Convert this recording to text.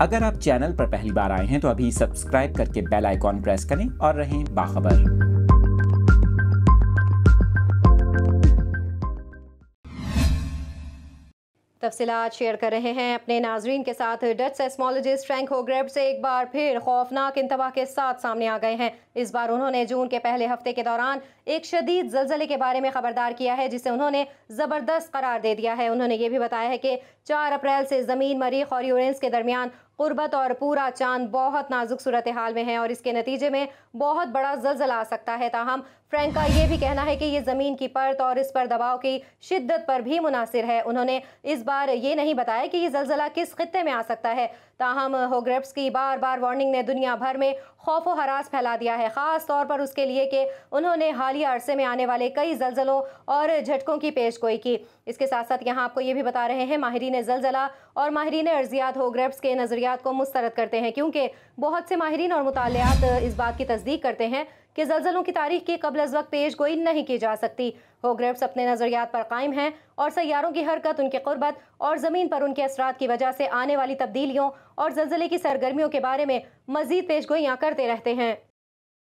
अगर आप चैनल पर पहली बार आए हैं तो अभी सब्सक्राइब करके बेल आइकॉन प्रेस करें और रहें बाखबर। तफसीलात शेयर कर रहे हैं अपने नाजरीन के साथ। डच सेस्मोलॉजिस्ट फ्रैंक होगरेब्ड से एक बार फिर खौफनाक इंतबाह के साथ सामने आ गए हैं। इस बार उन्होंने जून के पहले हफ्ते के दौरान एक शदीद जल्जले के बारे में खबरदार किया है, जिसे उन्होंने ज़बरदस्त करार दे दिया है। उन्होंने ये भी बताया है कि 4 अप्रैल से ज़मीन, मरीख और यूरेनस के दरमियान कुर्बत और पूरा चांद बहुत नाजुक सूरत हाल में है और इसके नतीजे में बहुत बड़ा जल्जला आ सकता है। ताहम फ्रैंक का ये भी कहना है कि ये ज़मीन की परत और इस पर दबाव की शिद्दत पर भी मुनासिर है। उन्होंने इस बार ये नहीं बताया कि ये जल्जला किस खित्ते में आ सकता है। ताहम होगरेब्ड की बार बार वार्निंग ने दुनिया भर में खौफ व हरास फैला दिया है, ख़ास तौर पर उसके लिए कि उन्होंने हालिया अरसे में आने वाले कई जल्जलों और झटकों की पेशगोई की। इसके साथ साथ यहाँ आपको ये भी बता रहे हैं, माहिरीन जल्जला और माहिरीन अर्जियात होगरेब्ड के नज़रियात को मुस्तरद करते हैं, क्योंकि बहुत से माहिरीन और मुतालियात इस बात की तस्दीक करते हैं कि जल्जलों की तारीख की कबल अज़ वक्त पेशगोई नहीं की जा सकती। होगरेब्ड अपने नज़रियात पर कायम हैं और सैयारों की हरकत, उनके कुर्बत और ज़मीन पर उनके असरात की वजह से आने वाली तब्दीलियों और जल्जले की सरगर्मियों के बारे में मज़ीद पेशगोइयाँ करते रहते हैं।